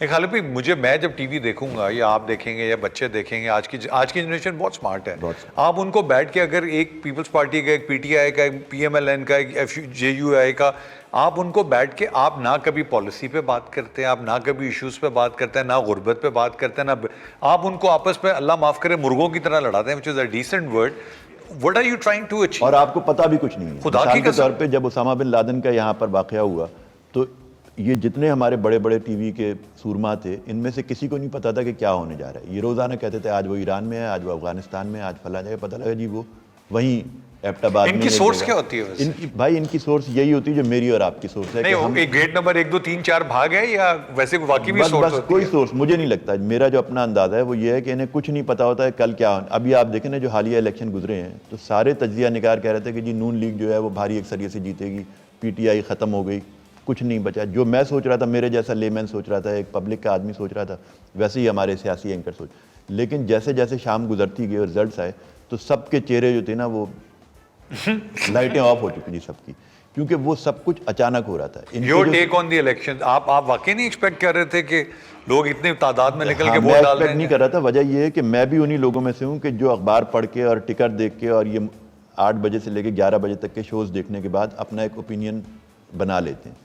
خالد بھائی مجھے میں جب ٹی وی دیکھوں گا یا آپ دیکھیں گے یا بچے دیکھیں گے، آج کی جنریشن بہت اسمارٹ ہے. آپ ان کو بیٹھ کے اگر ایک پیپلز پارٹی کا، ایک پی ٹی آئی کا، ایک پی ایم ایل این کا، ایک ایف جے یو آئی کا، آپ ان کو بیٹھ کے آپ نہ کبھی پالیسی پہ بات کرتے ہیں، آپ نہ کبھی ایشوز پہ بات کرتے ہیں، نہ غربت پہ بات کرتے ہیں، نہ آپ ان کو آپس میں اللہ معاف کرے مرغوں کی طرح لڑاتے ہیں، which is a decent word. What are you trying to achieve? اور آپ کو پتہ بھی کچھ نہیں ہے. خدا کی مثال کے قسم. طور پہ جب اسامہ بن لادن کا یہاں پر واقعہ ہوا تو یہ جتنے ہمارے بڑے بڑے ٹی وی کے سورما تھے ان میں سے کسی کو نہیں پتا تھا کہ کیا ہونے جا رہا ہے. یہ روزانہ کہتے تھے آج وہ ایران میں ہے، آج وہ افغانستان میں ہے، آج فلاں جگہ. پتہ لگا جی وہ وہیں ایبٹ آباد میں. ان کی سورس کیا ہوتی ہے ویسے؟ بھائی ان کی سورس یہی ہوتی ہے جو میری اور آپ کی سورس ہے. نہیں گیٹ نمبر 1 2 3 4 بھاگ ہے یا ویسے واقعی بھی سورس ہوتی ہے؟ کوئی سورس مجھے نہیں لگتا. میرا جو اپنا اندازہ ہے وہ یہ ہے کہ انہیں کچھ نہیں پتا ہوتا ہے کل کیا. ابھی آپ دیکھیں نا جو حالیہ الیکشن گزرے ہیں تو سارے تجزیہ نگار کہہ رہے تھے کہ جی نون لیگ جو ہے وہ بھاری اکثریت سے جیتے گی، پی ٹی آئی ختم ہو گئی، کچھ نہیں بچا. جو میں سوچ رہا تھا، میرے جیسا لے مین سوچ رہا تھا، ایک پبلک کا آدمی سوچ رہا تھا، ویسے ہی ہمارے سیاسی اینکر سوچ. لیکن جیسے جیسے شام گزرتی گئی اور رزلٹس آئے تو سب کے چہرے جو تھے نا وہ لائٹیں آف ہو چکی تھی سب کی، کیونکہ وہ سب کچھ اچانک ہو رہا تھا. Your take on the election, آپ واقعی نہیں ایکسپیکٹ کر رہے تھے کہ لوگ اتنی تعداد میں نکل کے میں ووٹ ڈال ایکسپیکٹ دیں نہیں گے؟ کر رہا تھا. وجہ یہ ہے کہ میں بھی انہی لوگوں میں سے ہوں کہ جو اخبار پڑھ کے اور ٹکٹ دیکھ کے اور یہ 8 بجے سے لے کے 11 بجے تک کے شوز دیکھنے کے بعد اپنا ایک اوپینین بنا لیتے ہیں.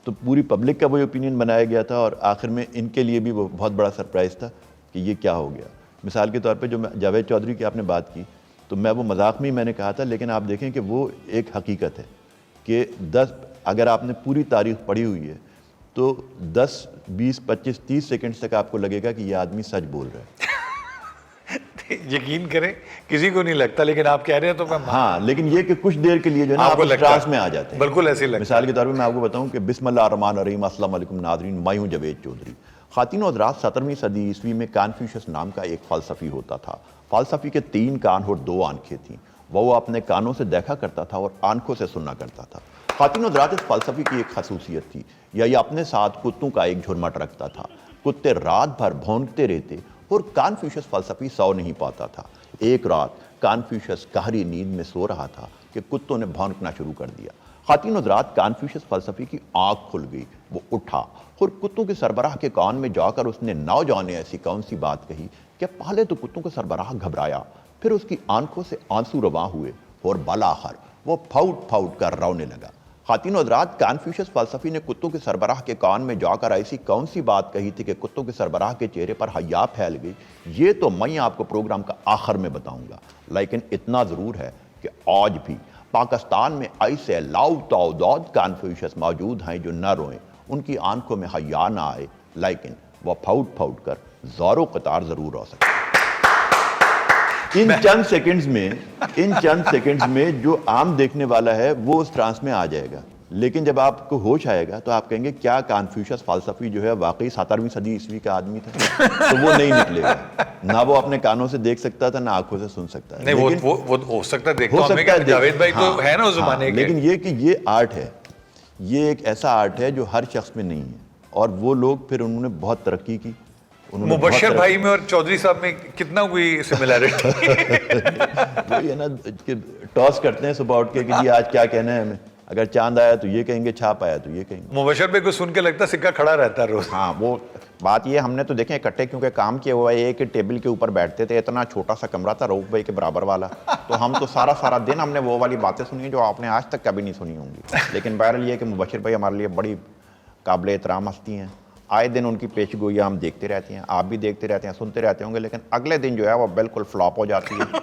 تو پوری پبلک کا وہ اوپینین بنایا گیا تھا اور آخر میں ان کے لیے بھی وہ بہت بڑا سرپرائز تھا کہ یہ کیا ہو گیا. مثال کے طور پہ جو جاوید چودھری کی آپ نے بات کی تو میں وہ مذاق میں ہی میں نے کہا تھا، لیکن آپ دیکھیں کہ وہ ایک حقیقت ہے کہ اگر آپ نے پوری تاریخ پڑھی ہوئی ہے تو 10 20 25 30 سیکنڈز تک آپ کو لگے گا کہ یہ آدمی سچ بول رہا ہے. یقین کریں کسی کو نہیں لگتا، لیکن آپ کہہ رہے ہیں تو میں ہاں، لیکن یہ کہ کچھ دیر کے لیے جو ہے نا آپ اس ٹرانس میں آ جاتے ہیں. بالکل ایسے ہی لگتا ہے. مثال کے طور پہ میں آپ کو بتاؤں کہ بسم اللہ الرحمن الرحیم. السلام علیکم ناظرین، میں ہوں جاوید چودھری. خواتین و حضرات، 17ویں صدی عیسوی میں کانفیوشس نام کا ایک فلسفی ہوتا تھا. فلسفی کے 3 کان اور 2 آنکھیں تھیں. وہ اپنے کانوں سے دیکھا کرتا تھا اور آنکھوں سے سننا کرتا تھا. خواتین و حضرات، اس فلسفی کی ایک خصوصیت تھی، یہ اپنے ساتھ کتوں کا ایک جھرمٹ رکھتا تھا. کتے رات بھر بھونکتے رہتے اور کانفیوشس فلسفی سو نہیں پاتا تھا. ایک رات کانفیوشس گہری نیند میں سو رہا تھا کہ کتوں نے بھونکنا شروع کر دیا. خواتین و حضرات، کانفیوشس فلسفی کی آنکھ کھل گئی. وہ اٹھا اور کتوں کے سربراہ کے کان میں جا کر اس نے نوجوان ایسی کون سی بات کہی کہ پہلے تو کتوں کے سربراہ گھبرایا، پھر اس کی آنکھوں سے آنسو رواں ہوئے اور بالآخر وہ پھاؤٹ پھاؤٹ کر رونے لگا. خواتین و حضرات، کانفیوشس فلسفی نے کتوں کے سربراہ کے کان میں جا کر ایسی کون سی بات کہی تھی کہ کتوں کے سربراہ کے چہرے پر حیا پھیل گئی. یہ تو میں آپ کو پروگرام کا آخر میں بتاؤں گا، لیکن اتنا ضرور ہے کہ آج بھی پاکستان میں ایسے لاؤ تعداد کانفیوشس موجود ہیں جو نہ روئیں، ان کی آنکھوں میں حیا نہ آئے، لیکن وہ پھاؤٹ پھاؤٹ کر زور و قطار ضرور رو سکتے. ان چند سیکنڈز میں جو عام دیکھنے والا ہے وہ اس ٹرانس میں آ جائے گا، لیکن جب آپ کو ہوش آئے گا تو آپ کہیں گے کیا کانفیوشس فلسفی جو ہے واقعی 17ویں صدی عیسوی کا آدمی تھا؟ تو وہ نہیں نکلے گا. نہ وہ اپنے کانوں سے دیکھ سکتا تھا، نہ آنکھوں سے سن سکتا ہے. نہیں وہ ہو سکتا ہے، دیکھتا ہوں کہ جاوید بھائی تو ہے نا اس زمانے کے. لیکن یہ کہ یہ آرٹ ہے، یہ ایک ایسا آرٹ ہے جو ہر شخص میں نہیں ہے. اور وہ لوگ پھر انہوں نے بہت ترقی کی. مبشر بھائی میں اور چودھری صاحب میں کتنا کوئی سملیرٹی؟ وہی ہے نا کہ ٹاس کرتے ہیں صبح اٹھ کے کہ جی آج کیا کہنا ہے ہمیں. اگر چاند آیا تو یہ کہیں گے، چھاپ آیا تو یہ کہیں گے. مبشر بھائی کو سن کے لگتا سکہ کھڑا رہتا ہے روز. ہاں، وہ بات یہ ہم نے تو دیکھیں اکٹھے کیونکہ کام کیا ہوا ہے، ایک ٹیبل کے اوپر بیٹھتے تھے. اتنا چھوٹا سا کمرہ تھا رؤف بھائی کے برابر والا، تو ہم تو سارا دن ہم نے وہ والی باتیں سنی ہیں جو آپ نے آج تک کبھی نہیں سنی ہوں گی. لیکن بہرحال یہ کہ مبشر بھائی ہمارے لیے بڑی قابل احترام ہستی ہیں. آئے دن ان کی پیش گوئیاں ہم دیکھتے رہتے ہیں، آپ بھی دیکھتے رہتے ہیں، سنتے رہتے ہوں گے، لیکن اگلے دن جو ہے وہ بالکل فلاپ ہو جاتی ہے.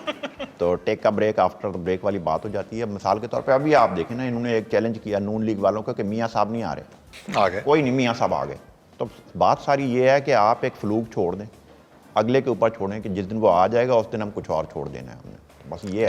تو ٹیک کا بریک آفٹر بریک والی بات ہو جاتی ہے. مثال کے طور پہ ابھی آپ دیکھیں نا، انہوں نے ایک چیلنج کیا نون لیگ والوں کا کہ میاں صاحب نہیں آ رہے. آ گئے کوئی نہیں، میاں صاحب آ گئے. تو بات ساری یہ ہے کہ آپ ایک فلوک چھوڑ دیں، اگلے کے اوپر چھوڑیں کہ جس دن وہ آ جائے گا اس دن ہم کچھ اور چھوڑ دینا ہے ہم نے. بس یہ ہے.